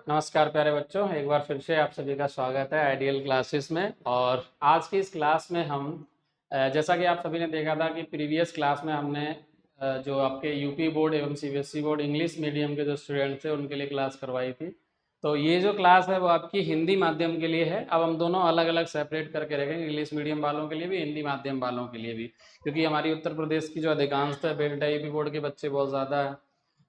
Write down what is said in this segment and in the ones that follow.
नमस्कार प्यारे बच्चों, एक बार फिर से आप सभी का स्वागत है आइडियल क्लासेस में। और आज की इस क्लास में हम जैसा कि आप सभी ने देखा था कि प्रीवियस क्लास में हमने जो आपके यूपी बोर्ड एवं सीबीएसई बोर्ड इंग्लिश मीडियम के जो स्टूडेंट्स थे उनके लिए क्लास करवाई थी। तो ये जो क्लास है वो आपकी हिंदी माध्यम के लिए है। अब हम दोनों अलग अलग सेपरेट करके रखेंगे, इंग्लिश मीडियम वालों के लिए भी, हिंदी माध्यम वालों के लिए भी, क्योंकि हमारी उत्तर प्रदेश की जो अधिकांशतः बेल्टा यूपी बोर्ड के बच्चे बहुत ज़्यादा है,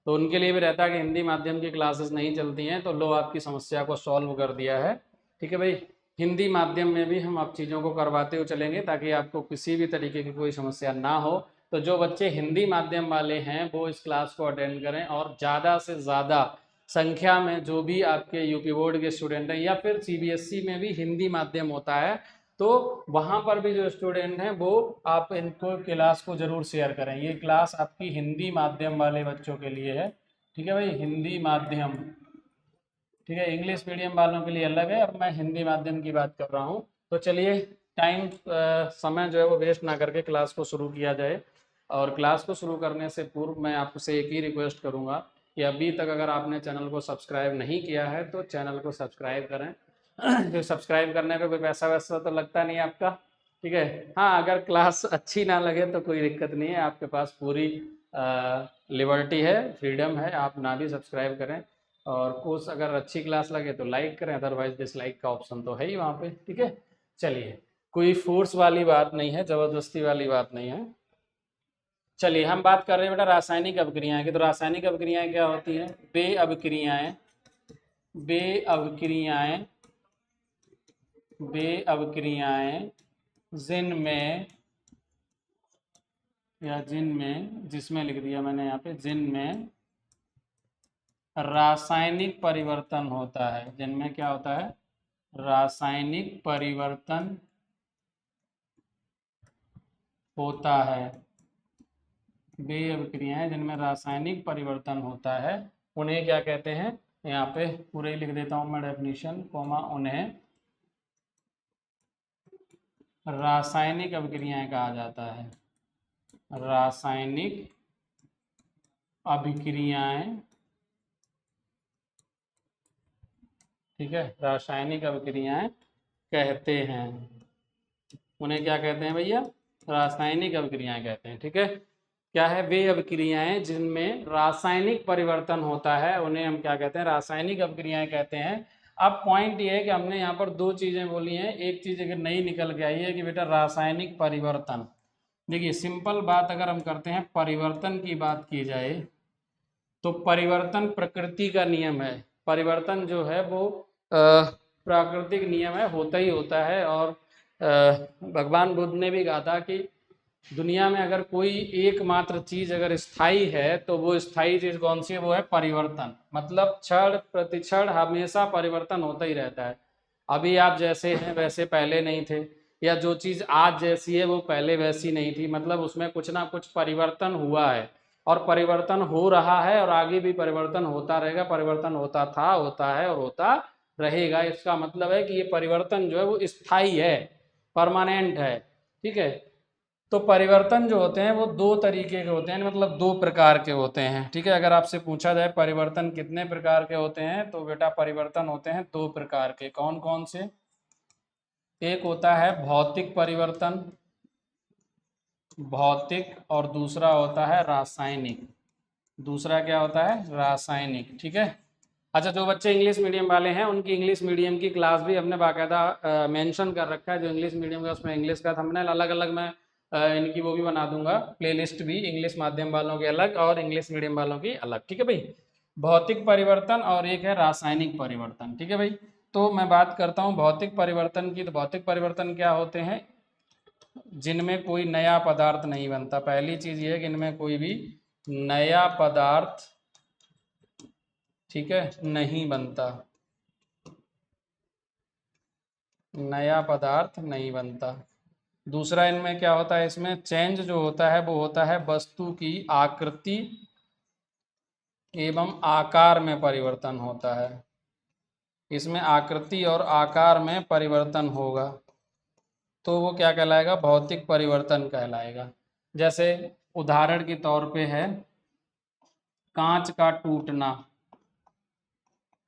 तो उनके लिए भी रहता है कि हिंदी माध्यम की क्लासेस नहीं चलती हैं। तो लो आपकी समस्या को सॉल्व कर दिया है। ठीक है भाई, हिंदी माध्यम में भी हम आप चीज़ों को करवाते हुए चलेंगे ताकि आपको किसी भी तरीके की कोई समस्या ना हो। तो जो बच्चे हिंदी माध्यम वाले हैं वो इस क्लास को अटेंड करें, और ज़्यादा से ज़्यादा संख्या में जो भी आपके यूपी बोर्ड के स्टूडेंट हैं या फिर सीबीएसई में भी हिंदी माध्यम होता है, तो वहाँ पर भी जो स्टूडेंट हैं वो आप इनको क्लास को ज़रूर शेयर करें। ये क्लास आपकी हिंदी माध्यम वाले बच्चों के लिए है। ठीक है भाई, हिंदी माध्यम। ठीक है, इंग्लिश मीडियम वालों के लिए अलग है। अब मैं हिंदी माध्यम की बात कर रहा हूँ। तो चलिए, टाइम समय जो है वो वेस्ट ना करके क्लास को शुरू किया जाए। और क्लास को शुरू करने से पूर्व मैं आपसे एक ही रिक्वेस्ट करूँगा कि अभी तक अगर आपने चैनल को सब्सक्राइब नहीं किया है तो चैनल को सब्सक्राइब करें। जो सब्सक्राइब करने पे कोई पैसा वैसा तो लगता नहीं आपका। ठीक है, हाँ, अगर क्लास अच्छी ना लगे तो कोई दिक्कत नहीं है, आपके पास पूरी लिबर्टी है, फ्रीडम है, आप ना भी सब्सक्राइब करें। और कोर्स अगर अच्छी क्लास लगे तो लाइक करें, अदरवाइज डिसलाइक का ऑप्शन तो है ही वहाँ पे। ठीक है, चलिए, कोई फोर्स वाली बात नहीं है, ज़बरदस्ती वाली बात नहीं है। चलिए, हम बात कर रहे हैं बेटा रासायनिक अभिक्रियाएं की। तो रासायनिक अभिक्रियाएं क्या होती हैं? बे अभिक्रियाएं, बे अभिक्रियाएं, बे अभिक्रियाएं जिनमें, या जिनमें, जिसमें लिख दिया मैंने यहाँ पे, जिनमें रासायनिक परिवर्तन होता है। जिनमें क्या होता है? रासायनिक परिवर्तन होता है। वे अभिक्रियाएं जिनमें रासायनिक परिवर्तन होता है उन्हें क्या कहते हैं? यहाँ पे पूरे ही लिख देता हूँ मैं डेफिनेशन, कोमा, उन्हें रासायनिक अभिक्रियाएं कहा जाता है। रासायनिक अभिक्रियाएं, ठीक है, रासायनिक अभिक्रियाएं कहते हैं। उन्हें क्या कहते हैं भैया? रासायनिक अभिक्रियाएं कहते हैं। ठीक है, क्या है? वे अभिक्रियाएं जिनमें रासायनिक परिवर्तन होता है उन्हें हम क्या कहते हैं? रासायनिक अभिक्रियाएं कहते हैं। अब पॉइंट ये है कि हमने यहाँ पर दो चीजें बोली हैं। एक चीज अगर नई निकल के आई है कि बेटा रासायनिक परिवर्तन। देखिए, सिंपल बात अगर हम करते हैं, परिवर्तन की बात की जाए तो परिवर्तन प्रकृति का नियम है। परिवर्तन जो है वो प्राकृतिक नियम है, होता ही होता है। और भगवान बुद्ध ने भी कहा था कि दुनिया में अगर कोई एकमात्र चीज अगर स्थायी है तो वो स्थायी चीज कौन सी है? वो है परिवर्तन। मतलब क्षण प्रतिक्षण हमेशा परिवर्तन होता ही रहता है। अभी आप जैसे हैं वैसे पहले नहीं थे, या जो चीज आज जैसी है वो पहले वैसी नहीं थी। मतलब उसमें कुछ ना कुछ परिवर्तन हुआ है, और परिवर्तन हो रहा है, और आगे भी परिवर्तन होता रहेगा। परिवर्तन होता था, होता है और होता रहेगा। इसका मतलब है कि ये परिवर्तन जो है वो स्थायी है, परमानेंट है। ठीक है, तो परिवर्तन जो होते हैं वो दो तरीके के होते हैं, मतलब दो प्रकार के होते हैं। ठीक है, अगर आपसे पूछा जाए परिवर्तन कितने प्रकार के होते हैं, तो बेटा परिवर्तन होते हैं दो प्रकार के। कौन कौन से? एक होता है भौतिक परिवर्तन, भौतिक, और दूसरा होता है रासायनिक। दूसरा क्या होता है? रासायनिक। ठीक है, अच्छा, जो बच्चे इंग्लिश मीडियम वाले हैं उनकी इंग्लिश मीडियम की क्लास भी हमने बाकायदा मेंशन कर रखा है। जो इंग्लिश मीडियम का उसमें इंग्लिश का थंबनेल अलग अलग मैं इनकी वो भी बना दूंगा, प्लेलिस्ट भी, इंग्लिश माध्यम वालों की अलग और इंग्लिश मीडियम वालों की अलग। ठीक है भाई, भौतिक परिवर्तन और एक है रासायनिक परिवर्तन। ठीक है भाई, तो मैं बात करता हूँ भौतिक परिवर्तन की। तो भौतिक परिवर्तन क्या होते हैं? जिनमें कोई नया पदार्थ नहीं बनता। पहली चीज ये है कि इनमें कोई भी नया पदार्थ, ठीक है, नहीं बनता। नया पदार्थ नहीं बनता। दूसरा इनमें क्या होता है? इसमें चेंज जो होता है वो होता है वस्तु की आकृति एवं आकार में परिवर्तन होता है। इसमें आकृति और आकार में परिवर्तन होगा तो वो क्या कहलाएगा? भौतिक परिवर्तन कहलाएगा। जैसे उदाहरण के तौर पे है कांच का टूटना।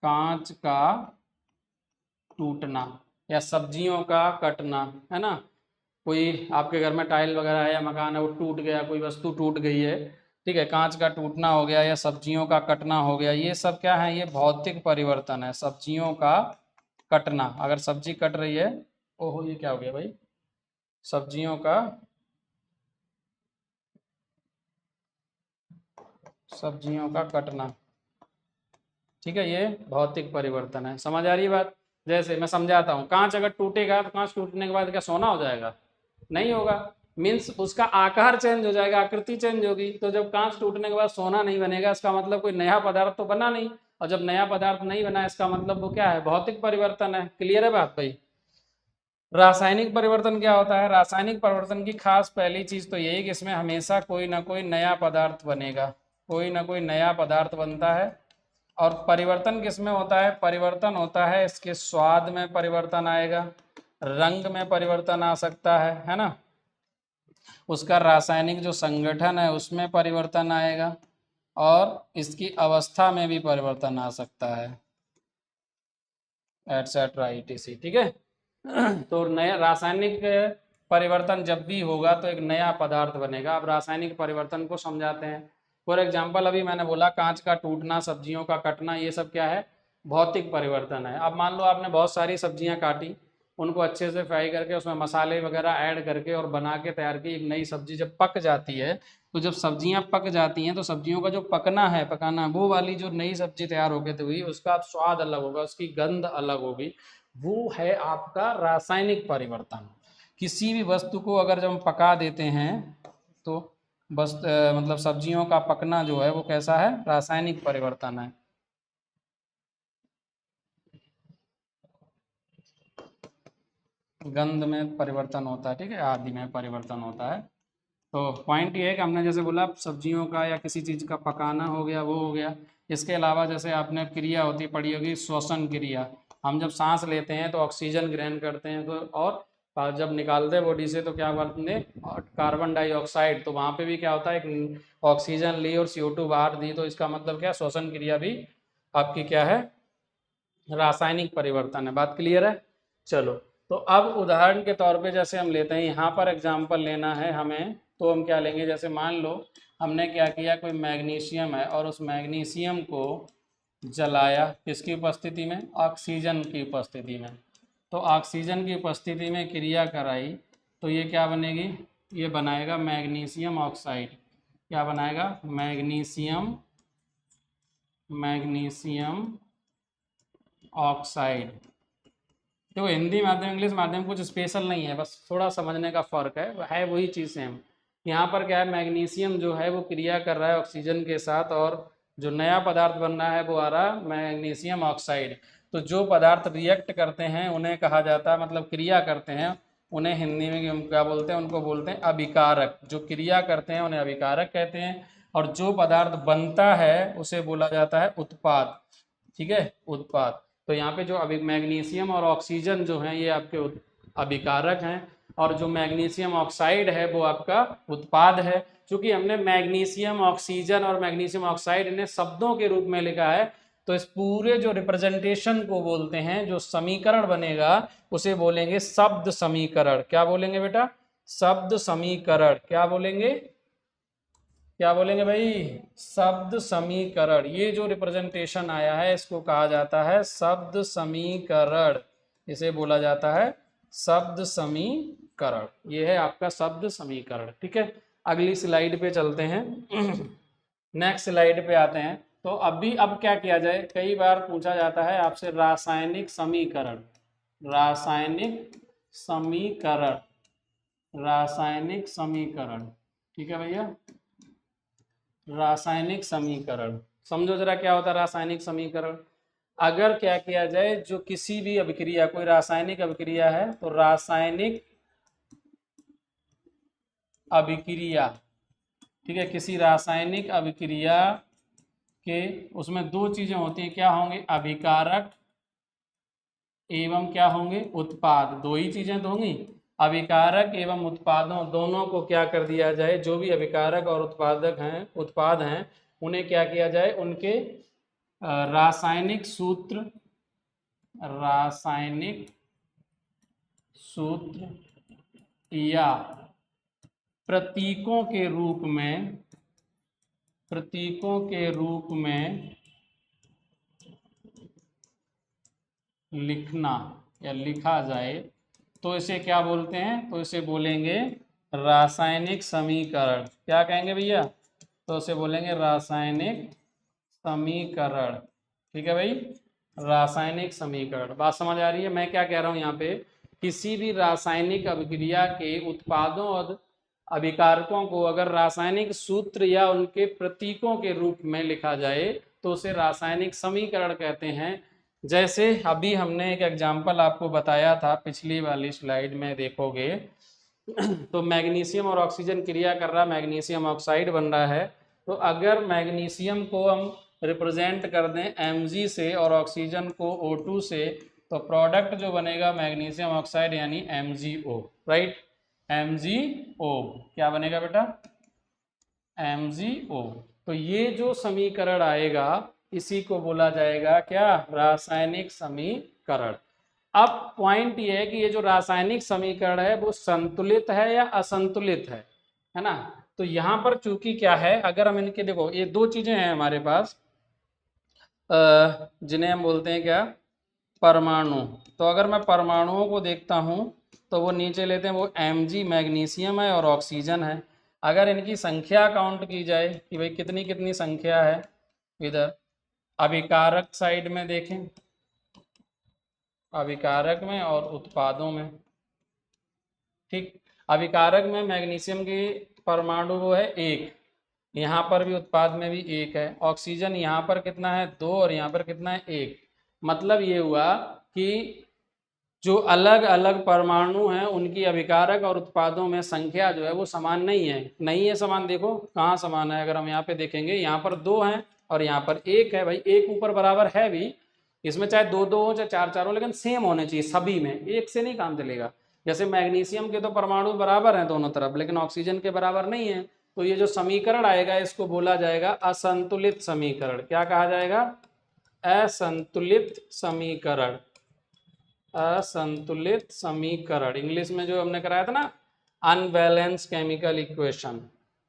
कांच का टूटना या सब्जियों का कटना, है ना। कोई आपके घर में टाइल वगैरह है या मकान है वो टूट गया, कोई वस्तु टूट गई है, ठीक है, कांच का टूटना हो गया या सब्जियों का कटना हो गया, ये सब क्या है, ये भौतिक परिवर्तन है। सब्जियों का कटना, अगर सब्जी कट रही है, ओहो ये क्या हो गया भाई, सब्जियों का कटना, ठीक है, ये भौतिक परिवर्तन है। समझ आ रही है बात। जैसे मैं समझाता हूँ, कांच अगर टूटेगा तो कांच टूटने के बाद क्या सोना हो जाएगा? नहीं होगा। मीन्स उसका आकार चेंज हो जाएगा, आकृति चेंज होगी। तो जब कांच टूटने के बाद सोना नहीं बनेगा, इसका मतलब कोई नया पदार्थ तो बना नहीं, और जब नया पदार्थ नहीं बना इसका मतलब वो क्या है, भौतिक परिवर्तन है। क्लियर है बात भाई। रासायनिक परिवर्तन क्या होता है? रासायनिक परिवर्तन की खास पहली चीज तो यही कि इसमें हमेशा कोई ना कोई नया पदार्थ बनेगा, कोई ना कोई नया पदार्थ बनता है। और परिवर्तन किसमें होता है? परिवर्तन होता है इसके स्वाद में परिवर्तन आएगा, रंग में परिवर्तन आ सकता है ना, उसका रासायनिक जो संगठन है उसमें परिवर्तन आएगा, और इसकी अवस्था में भी परिवर्तन आ सकता है, एटसेट्रा ईटीसी, ठीक है। तो नया रासायनिक परिवर्तन जब भी होगा तो एक नया पदार्थ बनेगा। अब रासायनिक परिवर्तन को समझाते हैं। फॉर एग्जाम्पल अभी मैंने बोला कांच का टूटना, सब्जियों का कटना, ये सब क्या है, भौतिक परिवर्तन है। अब मान लो आपने बहुत सारी सब्जियां काटी, उनको अच्छे से फ्राई करके उसमें मसाले वगैरह ऐड करके और बना के तैयार की एक नई सब्जी। जब पक जाती है, तो जब सब्जियां पक जाती हैं तो सब्जियों का जो पकाना, वो वाली जो नई सब्जी तैयार होकर हुई, उसका स्वाद अलग होगा, उसकी गंध अलग होगी। वो है आपका रासायनिक परिवर्तन। किसी भी वस्तु को अगर जब हम पका देते हैं तो बस मतलब सब्जियों का पकना जो है वो कैसा है, रासायनिक परिवर्तन है। गंध में परिवर्तन होता है, ठीक है, आदि में परिवर्तन होता है। तो पॉइंट ये है कि हमने जैसे बोला सब्जियों का या किसी चीज़ का पकाना हो गया, वो हो गया। इसके अलावा जैसे आपने क्रिया होती पड़ी होगी, श्वसन क्रिया। हम जब सांस लेते हैं तो ऑक्सीजन ग्रहण करते हैं, तो और जब निकालते हैं बॉडी से तो क्या बोलते हैं, कार्बन डाइऑक्साइड। तो वहाँ पे भी क्या होता है, एक ऑक्सीजन ली और CO2 बाहर दी, तो इसका मतलब क्या, श्वसन क्रिया भी आपकी क्या है, रासायनिक परिवर्तन है। बात क्लियर है। चलो, तो अब उदाहरण के तौर पे जैसे हम लेते हैं, यहाँ पर एग्जाम्पल लेना है हमें, तो हम क्या लेंगे, जैसे मान लो हमने क्या किया, कोई मैग्नीशियम है और उस मैग्नीशियम को जलाया, किसकी उपस्थिति में, ऑक्सीजन की उपस्थिति में। तो ऑक्सीजन की उपस्थिति में क्रिया कराई, तो ये क्या बनेगी, ये बनाएगा मैग्नीशियम ऑक्साइड। क्या बनाएगा, मैग्नीशियम ऑक्साइड। तो हिंदी माध्यम इंग्लिश माध्यम कुछ स्पेशल नहीं है, बस थोड़ा समझने का फ़र्क है वही चीज़ सेम। यहाँ पर क्या है, मैग्नीशियम जो है वो क्रिया कर रहा है ऑक्सीजन के साथ, और जो नया पदार्थ बन रहा है वो आ रहा है मैग्नीशियम ऑक्साइड। तो जो पदार्थ रिएक्ट करते हैं उन्हें कहा जाता है, मतलब क्रिया करते हैं उन्हें हिंदी में हम क्या बोलते हैं, उनको बोलते हैं अभिकारक। जो क्रिया करते हैं उन्हें अभिकारक कहते हैं, और जो पदार्थ बनता है उसे बोला जाता है उत्पाद, ठीक है, उत्पाद। तो यहाँ पे जो अभी मैग्नीशियम और ऑक्सीजन जो हैं ये आपके अभिकारक हैं, और जो मैग्नीशियम ऑक्साइड है वो आपका उत्पाद है। क्योंकि हमने मैग्नीशियम ऑक्सीजन और मैग्नीशियम ऑक्साइड इन्हें शब्दों के रूप में लिखा है, तो इस पूरे जो रिप्रेजेंटेशन को बोलते हैं, जो समीकरण बनेगा उसे बोलेंगे शब्द समीकरण। क्या बोलेंगे बेटा, शब्द समीकरण। क्या बोलेंगे, क्या बोलेंगे भाई, शब्द समीकरण। ये जो रिप्रेजेंटेशन आया है इसको कहा जाता है शब्द समीकरण, इसे बोला जाता है शब्द समीकरण। ये है आपका शब्द समीकरण, ठीक है। अगली स्लाइड पे चलते हैं, नेक्स्ट स्लाइड पे आते हैं। तो अब क्या किया जाए, कई बार पूछा जाता है आपसे रासायनिक समीकरण, रासायनिक समीकरण, रासायनिक समीकरण, ठीक है भैया। रासायनिक समीकरण समझो जरा क्या होता है रासायनिक समीकरण। अगर क्या किया जाए, जो किसी भी अभिक्रिया, कोई रासायनिक अभिक्रिया है, तो रासायनिक अभिक्रिया, ठीक है, किसी रासायनिक अभिक्रिया के उसमें दो चीजें होती हैं, क्या होंगे, अभिकारक एवं क्या होंगे, उत्पाद। दो ही चीजें तो होंगी, अभिकारक एवं उत्पादों, दोनों को क्या कर दिया जाए, जो भी अभिकारक और उत्पाद हैं उन्हें क्या किया जाए, उनके रासायनिक सूत्र, रासायनिक सूत्र या प्रतीकों के रूप में, प्रतीकों के रूप में लिखना या लिखा जाए तो इसे क्या बोलते हैं? तो इसे बोलेंगे रासायनिक समीकरण। क्या कहेंगे भैया? तो इसे बोलेंगे रासायनिक समीकरण। ठीक है भाई, रासायनिक समीकरण। बात समझ आ रही है? मैं क्या कह रहा हूं यहाँ पे, किसी भी रासायनिक अभिक्रिया के उत्पादों और अभिकारकों को अगर रासायनिक सूत्र या उनके प्रतीकों के रूप में लिखा जाए तो उसे रासायनिक समीकरण कहते हैं। जैसे अभी हमने एक एग्जाम्पल आपको बताया था पिछली वाली स्लाइड में, देखोगे तो मैग्नीशियम और ऑक्सीजन क्रिया कर रहा, मैग्नीशियम ऑक्साइड बन रहा है। तो अगर मैग्नीशियम को हम रिप्रेजेंट कर दें Mg से और ऑक्सीजन को O2 से, तो प्रोडक्ट जो बनेगा मैग्नीशियम ऑक्साइड यानी MgO, राइट? MgO क्या बनेगा बेटा? MgO। तो ये जो समीकरण आएगा इसी को बोला जाएगा क्या? रासायनिक समीकरण। अब पॉइंट ये है कि ये जो रासायनिक समीकरण है वो संतुलित है या असंतुलित है ना? तो यहाँ पर चूंकि क्या है, अगर हम इनके, देखो ये दो चीजें हैं हमारे पास जिन्हें हम बोलते हैं क्या? परमाणु। तो अगर मैं परमाणुओं को देखता हूँ तो वो नीचे लेते हैं, वो Mg मैग्नीशियम है और ऑक्सीजन है। अगर इनकी संख्या काउंट की जाए कि भाई कितनी कितनी संख्या है, इधर अभिकारक साइड में देखें, अभिकारक में और उत्पादों में। ठीक, अभिकारक में मैग्नीशियम की परमाणु वो है 1, यहाँ पर भी उत्पाद में भी 1 है। ऑक्सीजन यहाँ पर कितना है? 2 और यहाँ पर कितना है? 1। मतलब ये हुआ कि जो अलग अलग परमाणु हैं उनकी अभिकारक और उत्पादों में संख्या जो है वो समान नहीं है समान। देखो कहाँ समान है, अगर हम यहाँ पे देखेंगे, यहाँ पर 2 हैं और यहाँ पर 1 है। भाई एक ऊपर बराबर है भी, इसमें चाहे 2 हो चाहे 4 हो, लेकिन सेम होने चाहिए सभी में, एक से नहीं काम चलेगा। जैसे मैग्नीशियम के तो परमाणु बराबर हैं दोनों तरफ, लेकिन ऑक्सीजन के बराबर नहीं है। तो ये जो समीकरण आएगा इसको बोला जाएगा असंतुलित समीकरण। क्या कहा जाएगा? असंतुलित समीकरण। असंतुलित समीकरण, इंग्लिश में जो हमने कराया था ना, अनबैलेंस केमिकल इक्वेशन,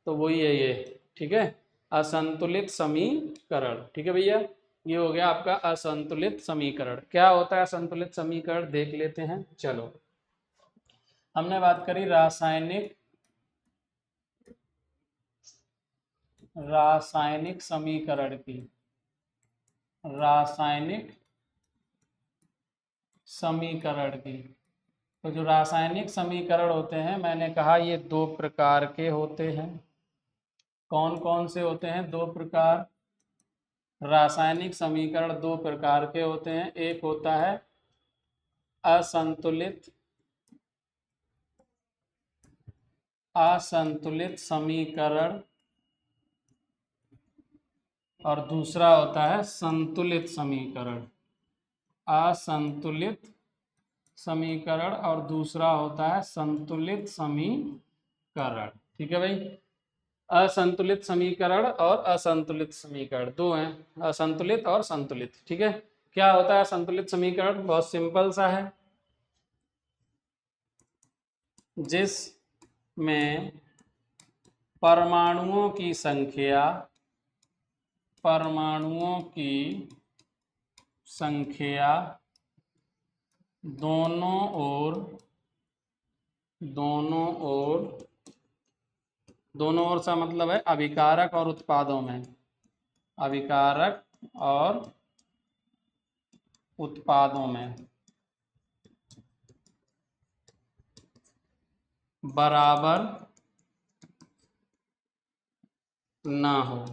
तो वही है ये। ठीक है, असंतुलित समीकरण। ठीक है भैया, ये हो गया आपका असंतुलित समीकरण। क्या होता है असंतुलित समीकरण, देख लेते हैं। चलो, हमने बात करी रासायनिक समीकरण की, रासायनिक समीकरण की। तो जो रासायनिक समीकरण होते हैं, मैंने कहा ये 2 प्रकार के होते हैं। कौन कौन से होते हैं? 2 प्रकार। रासायनिक समीकरण 2 प्रकार के होते हैं। एक होता है असंतुलित, असंतुलित समीकरण, और दूसरा होता है संतुलित समीकरण। असंतुलित समीकरण और दूसरा होता है संतुलित समीकरण। ठीक है भाई, असंतुलित समीकरण और असंतुलित समीकरण दो हैं, असंतुलित और संतुलित। ठीक है, क्या होता है असंतुलित समीकरण? बहुत सिंपल सा है, जिसमें परमाणुओं की संख्या, परमाणुओं की संख्या दोनों ओर, दोनों ओर, दोनों ओर से मतलब है अभिकारक और उत्पादों में, अभिकारक और उत्पादों में बराबर ना हो,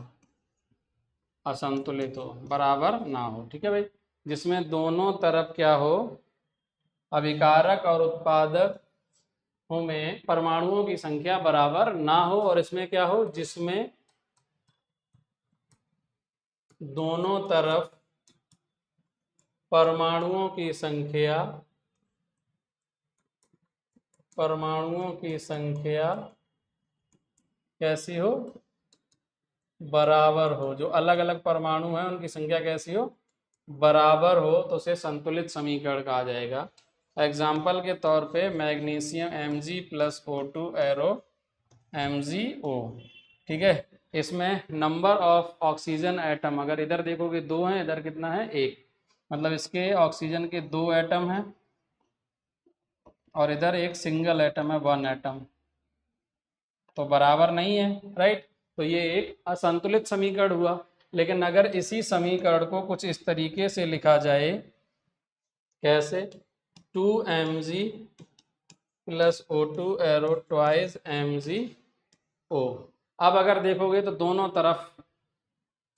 असंतुलित हो, बराबर ना हो। ठीक है भाई, जिसमें दोनों तरफ क्या हो, अभिकारक और उत्पादक में परमाणुओं की संख्या बराबर ना हो, और इसमें क्या हो, जिसमें दोनों तरफ परमाणुओं की संख्या, परमाणुओं की संख्या कैसी हो, बराबर हो, जो अलग अलग परमाणु हैं उनकी संख्या कैसी हो, बराबर हो, तो उसे संतुलित समीकरण कहा जाएगा। एग्जाम्पल के तौर पे मैग्नीशियम Mg+O2 एरो MgO, ठीक है। इसमें नंबर ऑफ ऑक्सीजन एटम अगर इधर देखोगे 2 हैं, इधर कितना है 1, मतलब इसके ऑक्सीजन के 2 एटम हैं और इधर एक सिंगल एटम है 1 एटम, तो बराबर नहीं है, राइट। तो ये एक असंतुलित समीकरण हुआ। लेकिन अगर इसी समीकरण को कुछ इस तरीके से लिखा जाए, कैसे, 2Mg+O2 एरो ट्वाइस MgO। अब अगर देखोगे तो दोनों तरफ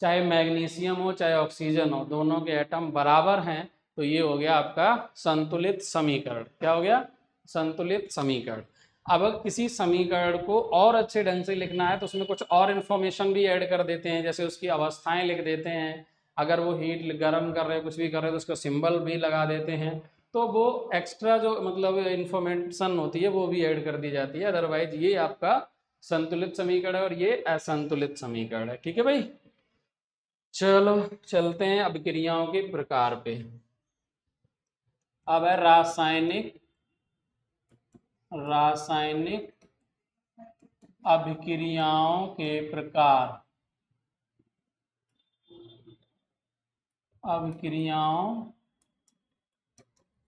चाहे मैग्नीशियम हो चाहे ऑक्सीजन हो, दोनों के एटम बराबर हैं, तो ये हो गया आपका संतुलित समीकरण। क्या हो गया, संतुलित समीकरण। अब किसी समीकरण को और अच्छे ढंग से लिखना है तो उसमें कुछ और इन्फॉर्मेशन भी ऐड कर देते हैं, जैसे उसकी अवस्थाएं लिख देते हैं, अगर वो हीट गर्म कर रहे हैं कुछ भी कर रहे हैं तो उसका सिंबल भी लगा देते हैं, तो वो एक्स्ट्रा जो मतलब इन्फॉर्मेशन होती है वो भी ऐड कर दी जाती है। अदरवाइज ये आपका संतुलित समीकरण है और ये असंतुलित समीकरण है, ठीक है भाई। चलो चलते हैं अभिक्रियाओं के प्रकार पे। अब है रासायनिक अभिक्रियाओं के प्रकार। अभिक्रियाओं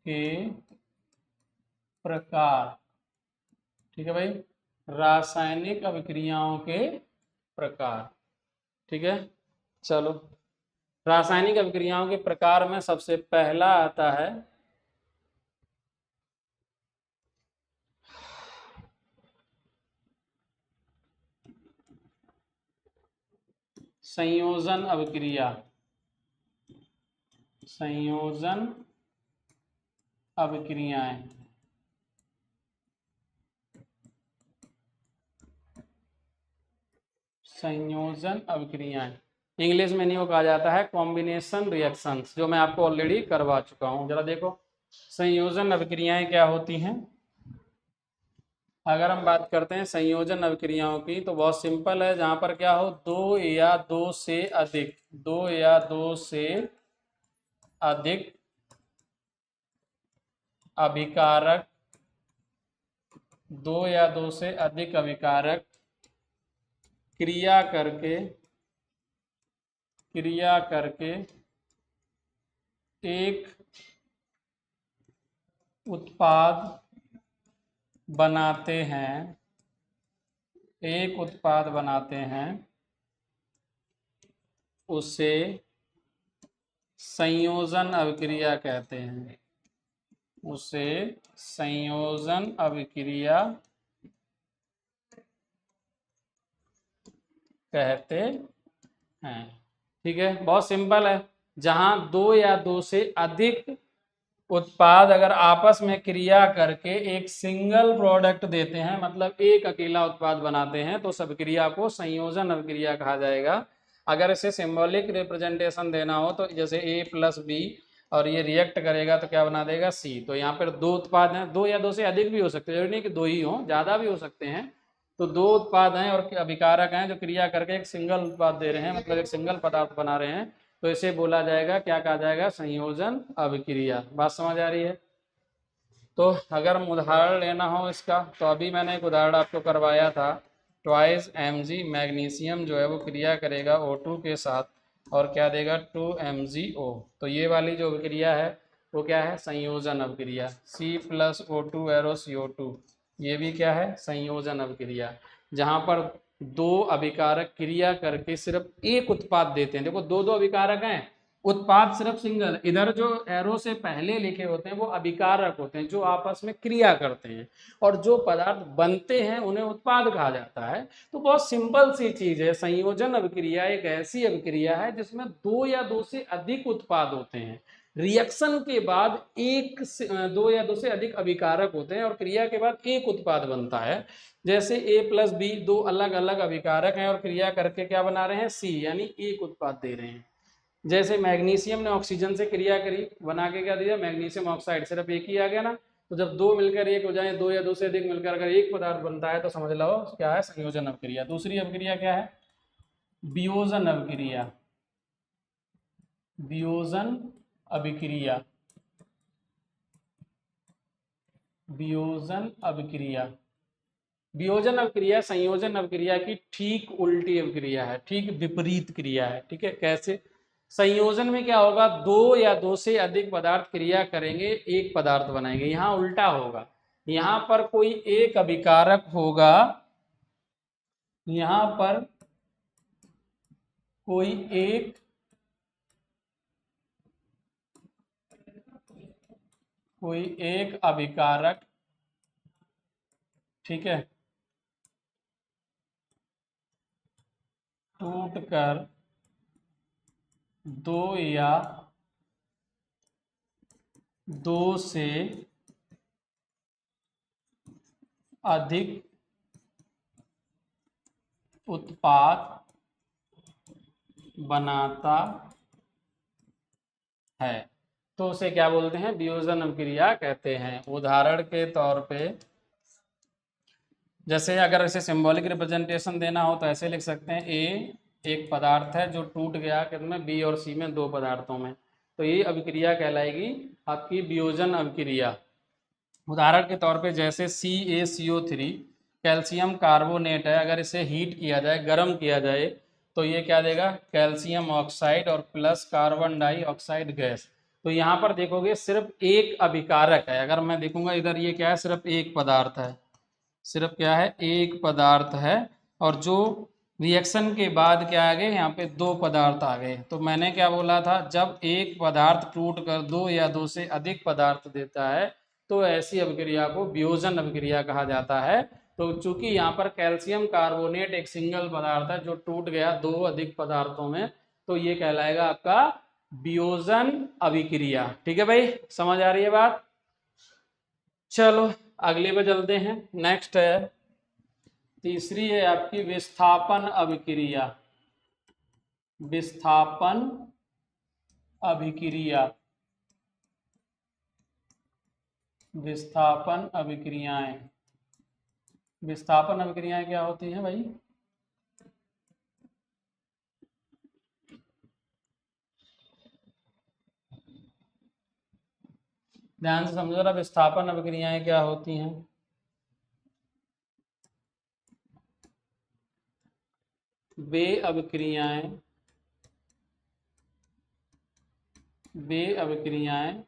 के प्रकार, ठीक है भाई, रासायनिक अभिक्रियाओं के प्रकार, ठीक है। चलो, रासायनिक अभिक्रियाओं के प्रकार में सबसे पहला आता है संयोजन अभिक्रिया। संयोजन अभिक्रियाएं, संयोजन अभिक्रियाएं, इंग्लिश में इन्हीं को कहा जाता है कॉम्बिनेशन रिएक्शंस, जो मैं आपको ऑलरेडी करवा चुका हूं। जरा देखो संयोजन अभिक्रियाएं क्या होती हैं। अगर हम बात करते हैं संयोजन अभिक्रियाओं की तो बहुत सिंपल है, जहां पर क्या हो, दो या दो से अधिक अभिकारक, दो या दो से अधिक अभिकारक क्रिया करके एक उत्पाद बनाते हैं, उसे संयोजन अभिक्रिया कहते हैं। उसे संयोजन अभिक्रिया कहते हैं, ठीक है। बहुत सिंपल है, जहां दो या दो से अधिक उत्पाद अगर आपस में क्रिया करके एक सिंगल प्रोडक्ट देते हैं, मतलब एक अकेला उत्पाद बनाते हैं, तो उस अभिक्रिया को संयोजन अभिक्रिया कहा जाएगा। अगर इसे सिंबॉलिक रिप्रेजेंटेशन देना हो तो जैसे A+B और ये रिएक्ट करेगा तो क्या बना देगा C। तो यहाँ पर दो उत्पाद हैं, दो या दो से अधिक भी हो सकते हैं, जरूरी नहीं कि दो ही हों, ज़्यादा भी हो सकते हैं। तो दो उत्पाद हैं और अभिकारक हैं जो क्रिया करके एक सिंगल उत्पाद दे रहे हैं, मतलब एक सिंगल पदार्थ बना रहे हैं, तो इसे बोला जाएगा, क्या कहा जाएगा, संयोजन अभिक्रिया। बात समझ आ रही है। तो अगर हम उदाहरण लेना हो इसका, तो अभी मैंने एक उदाहरण आपको करवाया था, ट्वाइस Mg मैग्नीशियम जो है वो क्रिया करेगा O2 के साथ और क्या देगा 2MgO। तो ये वाली जो अभिक्रिया है वो क्या है, संयोजन अभिक्रिया। C+O2 एरो CO2, ये भी क्या है, संयोजन अभिक्रिया, जहां पर दो अभिकारक क्रिया करके सिर्फ एक उत्पाद देते हैं। देखो दो दो अभिकारक हैं, उत्पाद सिर्फ सिंगल। इधर जो एरो से पहले लिखे होते हैं वो अभिकारक होते हैं जो आपस में क्रिया करते हैं, और जो पदार्थ बनते हैं उन्हें उत्पाद कहा जाता है। तो बहुत सिंपल सी चीज है, संयोजन अभिक्रिया एक ऐसी अभिक्रिया है जिसमें दो या दो से अधिक उत्पाद होते हैं, रिएक्शन के बाद दो या दो से अधिक अभिकारक होते हैं और क्रिया के बाद एक उत्पाद बनता है। जैसे A+B दो अलग अलग अभिकारक हैं और क्रिया करके क्या बना रहे हैं, C, यानी एक उत्पाद दे रहे हैं। जैसे मैग्नीशियम ने ऑक्सीजन से क्रिया करी, बना के क्या दिया, मैग्नीशियम ऑक्साइड, सिर्फ एक ही आ गया ना। तो जब दो मिलकर एक हो जाए, दो या दो से अधिक मिलकर अगर एक पदार्थ बनता है तो समझ लो क्या है, संयोजन अभिक्रिया। दूसरी अभिक्रिया क्या है, वियोजन अभिक्रिया, वियोजन अभिक्रिया, वियोजन अभिक्रिया। वियोजन अभिक्रिया संयोजन अभिक्रिया की ठीक उल्टी अभिक्रिया है, ठीक विपरीत क्रिया है। ठीक है, कैसे? संयोजन में क्या होगा, दो या दो से अधिक पदार्थ क्रिया करेंगे, एक पदार्थ बनाएंगे। यहाँ उल्टा होगा, यहाँ पर कोई एक अभिकारक होगा, यहाँ पर कोई एक अभिकारक, ठीक है, टूटकर दो या दो से अधिक उत्पाद बनाता है, तो उसे क्या बोलते हैं, वियोजन अभिक्रिया कहते हैं। उदाहरण के तौर पे जैसे अगर इसे सिंबॉलिक रिप्रेजेंटेशन देना हो तो ऐसे लिख सकते हैं, ए एक पदार्थ है जो टूट गया किसमें, बी और सी में, दो पदार्थों में, तो ये अभिक्रिया कहलाएगी आपकी वियोजन अभिक्रिया। उदाहरण के तौर पे जैसे CaCO3 कैल्शियम कार्बोनेट है, अगर इसे हीट किया जाए, गर्म किया जाए, तो ये क्या देगा, कैल्शियम ऑक्साइड और प्लस कार्बन डाइऑक्साइड गैस। तो यहाँ पर देखोगे सिर्फ एक अभिकारक है, अगर मैं देखूंगा इधर ये क्या है, सिर्फ एक पदार्थ है, सिर्फ क्या है, एक पदार्थ है, और जो रिएक्शन के बाद क्या आ गए, यहाँ पे दो पदार्थ आ गए। तो मैंने क्या बोला था, जब एक पदार्थ टूट कर दो या दो से अधिक पदार्थ देता है तो ऐसी अभिक्रिया को वियोजन अभिक्रिया कहा जाता है। तो चूंकि यहाँ पर कैल्शियम कार्बोनेट एक सिंगल पदार्थ है जो टूट गया दो अधिक पदार्थों में, तो ये कहलाएगा आपका वियोजन अभिक्रिया। ठीक है भाई, समझ आ रही है बात? चलो अगले पे चलते हैं। नेक्स्ट है, तीसरी है आपकी विस्थापन अभिक्रिया, विस्थापन अभिक्रिया, विस्थापन अभिक्रियाएं। विस्थापन अभिक्रियाएं क्या होती हैं भाई? ध्यान से समझो ना, विस्थापन अभिक्रियाएं क्या होती हैं? वे अभिक्रियाएं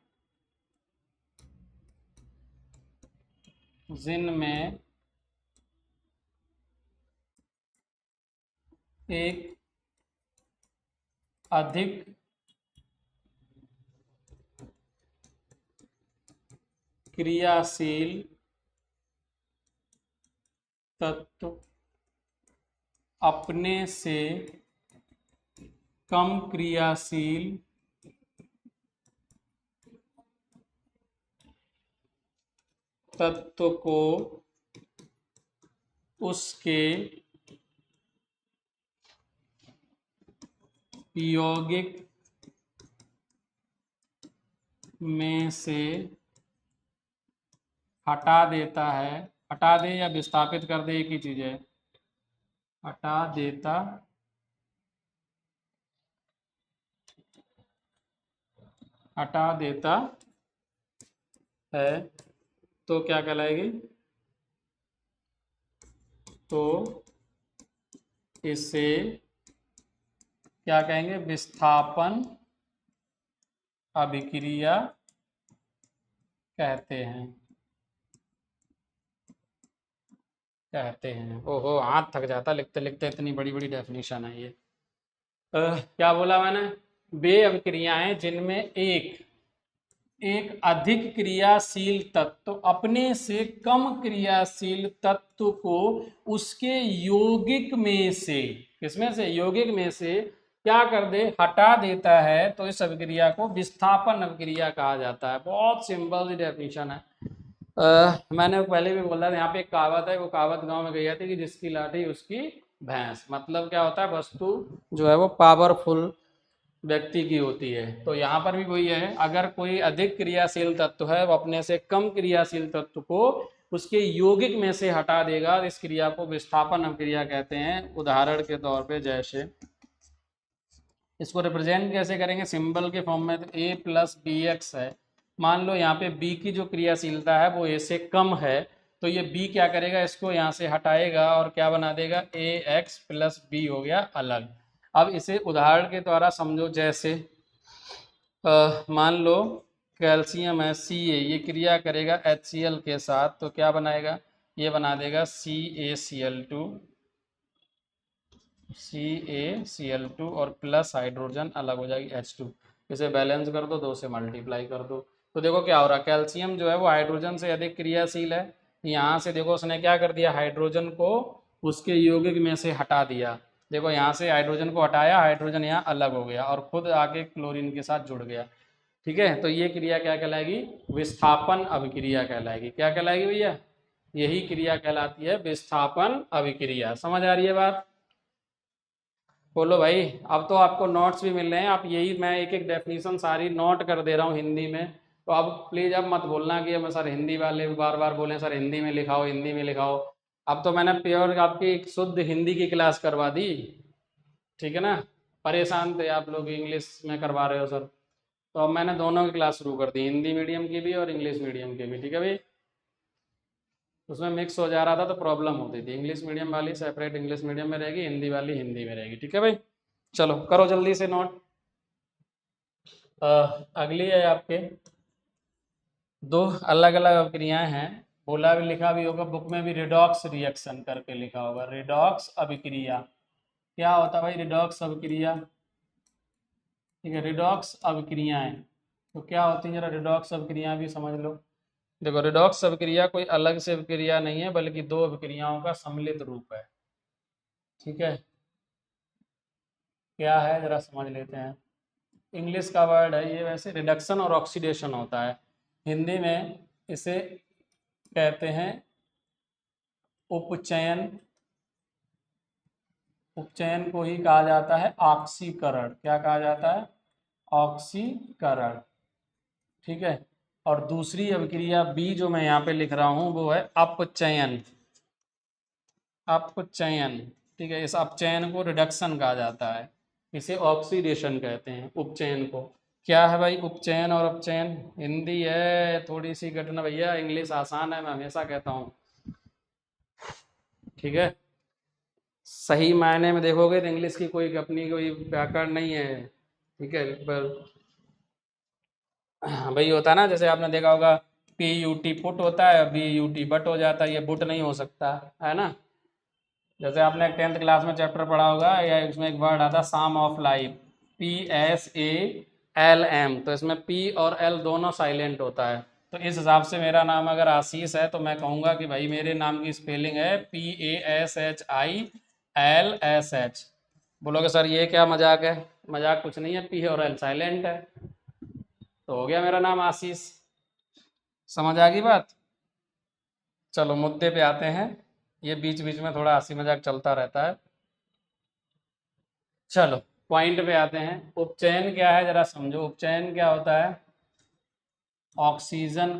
जिनमें एक अधिक क्रियाशील तत्व अपने से कम क्रियाशील तत्व को उसके यौगिक में से हटा देता है। हटा दे या विस्थापित कर दे, एक ही चीज है, हटा देता है, तो क्या कहलाएगी? तो इसे क्या कहेंगे, विस्थापन अभिक्रिया कहते हैं। ओहो, हाथ थक जाता लिखते लिखते, इतनी बड़ी बड़ी डेफिनेशन है ये। क्या बोला मैंने? वे अभिक्रियाएं जिनमें एक अधिक क्रियाशील तत्व अपने से कम क्रियाशील तत्व को उसके यौगिक में से, किसमें से, यौगिक में से क्या कर दे, हटा देता है, तो इस अभिक्रिया को विस्थापन अभिक्रिया कहा जाता है। बहुत सिंपल सी डेफिनेशन है। मैंने पहले भी बोला था, यहाँ पे एक कहावत है, वो कहावत गांव में गई थी कि जिसकी लाठी उसकी भैंस। मतलब क्या होता है, वस्तु जो है वो पावरफुल व्यक्ति की होती है। तो यहाँ पर भी वही है, अगर कोई अधिक क्रियाशील तत्व है वो अपने से कम क्रियाशील तत्व को उसके यौगिक में से हटा देगा, इस क्रिया को विस्थापन अभिक्रिया कहते हैं। उदाहरण के तौर पे जैसे इसको रिप्रेजेंट कैसे करेंगे, सिंबल के फॉर्म में। तो a प्लस बी एक्स है, मान लो यहाँ पे b की जो क्रियाशीलता है वो a से कम है, तो ये b क्या करेगा, इसको यहाँ से हटाएगा और क्या बना देगा, ए एक्स प्लस बी हो गया अलग। अब इसे उदाहरण के द्वारा समझो, जैसे मान लो कैल्शियम है Ca, ये क्रिया करेगा HCl के साथ, तो क्या बनाएगा, ये बना देगा CaCl2, CaCl2 और प्लस हाइड्रोजन अलग हो जाएगी H2। इसे बैलेंस कर दो, 2 से मल्टीप्लाई कर दो, तो देखो क्या हो रहा है, कैल्शियम जो है वो हाइड्रोजन से अधिक क्रियाशील है। यहाँ से देखो उसने क्या कर दिया, हाइड्रोजन को उसके यौगिक में से हटा दिया। देखो यहाँ से हाइड्रोजन को हटाया, हाइड्रोजन यहाँ अलग हो गया और खुद आके क्लोरीन के साथ जुड़ गया। ठीक है, तो ये क्रिया क्या कहलाएगी, विस्थापन अभिक्रिया कहलाएगी। क्या कहलाएगी भैया, यही क्रिया कहलाती है विस्थापन अभिक्रिया। समझ आ रही है बात, बोलो भाई। अब तो आपको नोट्स भी मिल रहे हैं, आप यही, मैं एक एक डेफिनेशन सारी नोट कर दे रहा हूँ हिंदी में। तो अब प्लीज़ अब मत बोलना कि हम सर हिंदी वाले बार बार बोलें, सर हिंदी में लिखाओ, हिंदी में लिखाओ। अब तो मैंने प्योर आपकी एक शुद्ध हिंदी की क्लास करवा दी, ठीक है ना। परेशान थे आप लोग, इंग्लिश में करवा रहे हो सर, तो अब मैंने दोनों की क्लास शुरू कर दी, हिंदी मीडियम की भी और इंग्लिश मीडियम की भी। ठीक है भाई, उसमें मिक्स हो जा रहा था तो प्रॉब्लम होती थी। इंग्लिश मीडियम वाली सेपरेट इंग्लिश मीडियम में रहेगी, हिंदी वाली हिंदी में रहेगी। ठीक है भाई, चलो करो जल्दी से नोट। अगली है आपके, दो अलग अलग अभिक्रियाएं हैं, बोला भी लिखा भी होगा बुक में भी, रिडॉक्स रिएक्शन करके लिखा होगा, रिडॉक्स अभिक्रिया। क्या होता है भाई रिडॉक्स अभिक्रिया, ठीक है, रिडॉक्स अभिक्रियाएं तो क्या होती है, जरा रिडॉक्स अभिक्रिया भी समझ लो। देखो रिडॉक्स अभिक्रिया कोई अलग से अभिक्रिया नहीं है, बल्कि दो अभिक्रियाओं का सम्मिलित रूप है। ठीक है, क्या है जरा समझ लेते हैं। इंग्लिश का वर्ड है ये, वैसे रिडक्शन और ऑक्सीडेशन होता है। हिंदी में इसे कहते हैं उपचयन। उपचयन को ही कहा जाता है ऑक्सीकरण। क्या कहा जाता है, ऑक्सीकरण। ठीक है, और दूसरी अभिक्रिया बी जो मैं यहाँ पे लिख रहा हूँ वो है अपचयन। अपचयन, ठीक है, इस अपचयन को रिडक्शन कहा जाता है, इसे ऑक्सीडेशन कहते हैं उपचयन को। क्या है भाई उपचयन और अपचयन, हिंदी है थोड़ी सी कठिन भैया, इंग्लिश आसान है, मैं हमेशा कहता हूँ। ठीक है, सही मायने में देखोगे तो इंग्लिश की कोई अपनी कोई व्याकरण नहीं है। ठीक है, पर भाई होता है ना, जैसे आपने देखा होगा PUT पुट होता है, BUT बट हो जाता है, ये बुट नहीं हो सकता है ना। जैसे आपने 10th क्लास में चैप्टर पढ़ा होगा, या इसमें एक वर्ड आता साम ऑफ लाइफ, PSALM, तो इसमें P और L दोनों साइलेंट होता है। तो इस हिसाब से मेरा नाम अगर आशीष है तो मैं कहूँगा कि भाई मेरे नाम की स्पेलिंग है PASHILSH। बोलोगे सर ये क्या मजाक है, मजाक कुछ नहीं है, P और L साइलेंट है, तो हो गया मेरा नाम आशीष। समझ आ गई बात। चलो मुद्दे पे आते हैं, ये बीच बीच में थोड़ा हंसी मजाक चलता रहता है। चलो पॉइंट पे आते हैं, उपचयन क्या है जरा समझो। उपचयन क्या होता है, ऑक्सीजन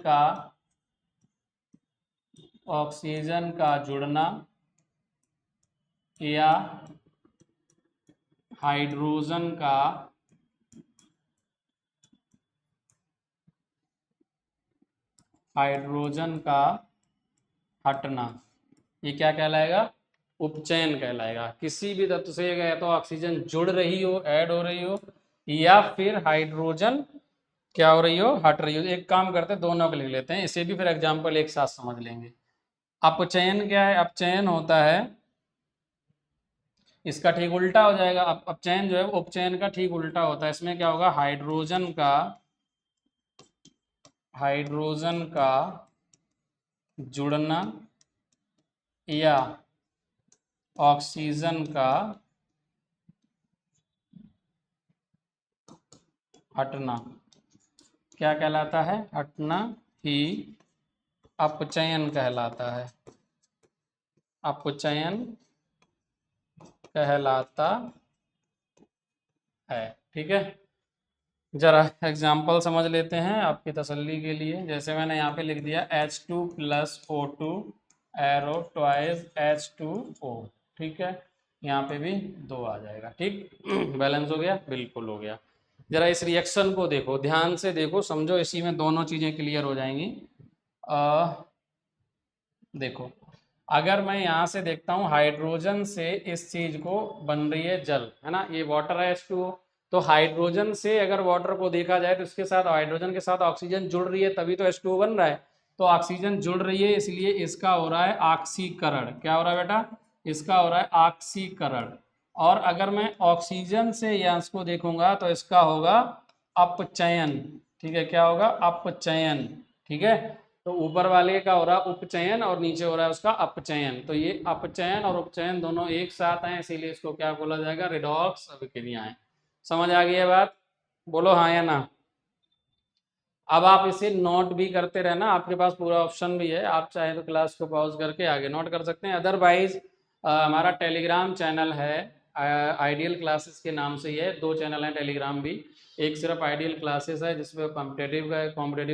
का जुड़ना या हाइड्रोजन का हटना, ये क्या कहलाएगा, उपचयन कहलाएगा। किसी भी तत्व से या तो ऑक्सीजन जुड़ रही हो, ऐड हो रही हो, या फिर हाइड्रोजन क्या हो रही हो, हट रही हो। एक काम करते हैं दोनों को लिख लेते हैं, इसे भी फिर एग्जाम्पल एक साथ समझ लेंगे। अपचयन क्या है, अपचयन होता है, इसका ठीक उल्टा हो जाएगा। अपचयन जो है वो उपचयन का ठीक उल्टा होता है। इसमें क्या होगा, हाइड्रोजन का जुड़ना या ऑक्सीजन का हटना क्या कहलाता है, हटना ही अपचयन कहलाता है, अपचयन कहलाता है। ठीक है, जरा एग्जाम्पल समझ लेते हैं आपकी तसल्ली के लिए। जैसे मैंने यहाँ पे लिख दिया H2 plus O2 arrow twice H2O, ठीक है, यहाँ पे भी 2 आ जाएगा, ठीक। बैलेंस हो गया, बिल्कुल हो गया। जरा इस रिएक्शन को देखो, ध्यान से देखो, समझो, इसी में दोनों चीज़ें क्लियर हो जाएंगी। देखो, अगर मैं यहाँ से देखता हूँ हाइड्रोजन से इस चीज को बन रही है जल, है ना, ये वाटर है H2O। तो हाइड्रोजन से अगर वाटर को देखा जाए तो इसके साथ हाइड्रोजन के साथ ऑक्सीजन जुड़ रही है, तभी तो H2O बन रहा है। तो ऑक्सीजन जुड़ रही है, इसलिए इसका हो रहा है ऑक्सीकरण। क्या हो रहा है बेटा? इसका हो रहा है ऑक्सीकरण। और अगर मैं ऑक्सीजन से यश को देखूंगा तो इसका होगा अपचयन, ठीक है। क्या होगा? अपचयन, ठीक है। तो ऊपर वाले का हो रहा है उपचयन और नीचे हो रहा है उसका अपचयन। तो ये अपचयन और उपचयन दोनों एक साथ हैं, इसीलिए इसको क्या बोला जाएगा? रिडॉक्स अभिक्रिया है। समझ आ गई है बात? बोलो हाँ या ना। अब आप इसे नोट भी करते रहना, आपके पास पूरा ऑप्शन भी है, आप चाहे तो क्लास को पॉज करके आगे नोट कर सकते हैं। अदरवाइज हमारा टेलीग्राम चैनल है आइडियल क्लासेस के नाम से ही है। 2 चैनल हैं टेलीग्राम भी, एक सिर्फ आइडियल क्लासेस है जिसमें कॉम्पिटेटिव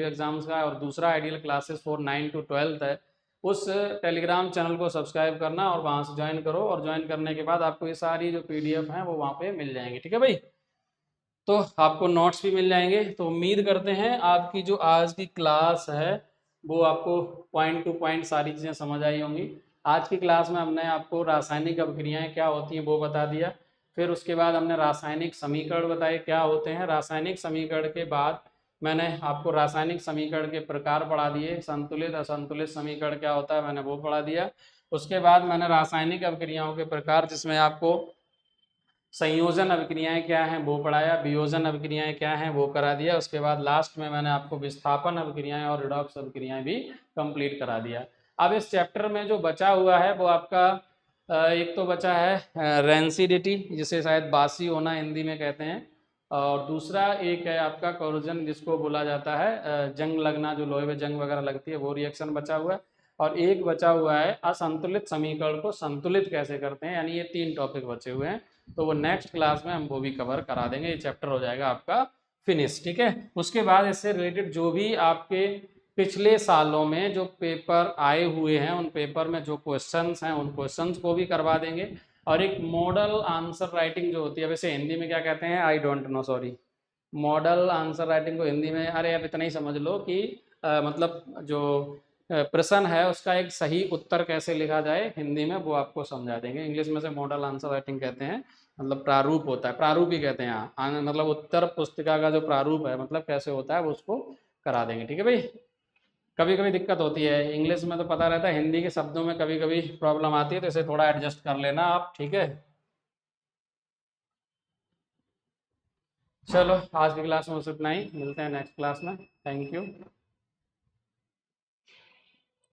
एग्जाम्स का है, और दूसरा आइडियल क्लासेस फॉर 9 to 12 है। उस टेलीग्राम चैनल को सब्सक्राइब करना और वहाँ से ज्वाइन करो, और ज्वाइन करने के बाद आपको ये सारी जो PDF हैं वो वहाँ पे मिल जाएंगी, ठीक है भाई। तो आपको नोट्स भी मिल जाएंगे। तो उम्मीद करते हैं आपकी जो आज की क्लास है वो आपको पॉइंट टू पॉइंट सारी चीज़ें समझ आई होंगी। आज की क्लास में हमने आपको रासायनिक अभिक्रियाएं क्या होती हैं वो बता दिया। फिर उसके बाद हमने रासायनिक समीकरण बताए क्या होते हैं। रासायनिक समीकरण के बाद मैंने आपको रासायनिक समीकरण के प्रकार पढ़ा दिए। संतुलित असंतुलित समीकरण क्या होता है मैंने वो पढ़ा दिया। उसके बाद मैंने रासायनिक अभिक्रियाओं के प्रकार, जिसमें आपको संयोजन अभिक्रियाएं क्या हैं वो पढ़ाया, वियोजन अभिक्रियाएं क्या हैं वो करा दिया। उसके बाद लास्ट में मैंने आपको विस्थापन अभिक्रियाएं और रिडॉक्स अभिक्रियाएं भी कंप्लीट करा दिया। अब इस चैप्टर में जो बचा हुआ है वो आपका एक तो बचा है रेंसिडिटी, जिसे शायद बासी होना हिंदी में कहते हैं, और दूसरा एक है आपका कोरोजन, जिसको बोला जाता है जंग लगना, जो लोहे में जंग वगैरह लगती है वो रिएक्शन बचा हुआ है। और एक बचा हुआ है असंतुलित समीकरण को संतुलित कैसे करते हैं, यानी ये 3 टॉपिक बचे हुए हैं। तो वो नेक्स्ट क्लास में हम वो भी कवर करा देंगे, ये चैप्टर हो जाएगा आपका फिनिश, ठीक है। उसके बाद इससे रिलेटेड जो भी आपके पिछले सालों में जो पेपर आए हुए हैं, उन पेपर में जो क्वेश्चंस हैं उन क्वेश्चंस को भी करवा देंगे। और एक मॉडल आंसर राइटिंग जो होती है, वैसे हिंदी में क्या कहते हैं I don't know, sorry. Model answer writing को हिंदी में, अरे अब इतना ही समझ लो कि मतलब जो प्रश्न है उसका एक सही उत्तर कैसे लिखा जाए हिंदी में, वो आपको समझा देंगे। इंग्लिश में से मॉडल आंसर राइटिंग कहते हैं, मतलब प्रारूप होता है, प्रारूप ही कहते हैं यहाँ, मतलब उत्तर पुस्तिका का जो प्रारूप है, मतलब कैसे होता है वो उसको करा देंगे, ठीक है भाई। कभी कभी दिक्कत होती है, इंग्लिश में तो पता रहता है, हिंदी के शब्दों में कभी कभी प्रॉब्लम आती है, तो इसे थोड़ा एडजस्ट कर लेना आप, ठीक है। चलो आज की क्लास में बस इतना ही, मिलते हैं नेक्स्ट क्लास में। Thank you.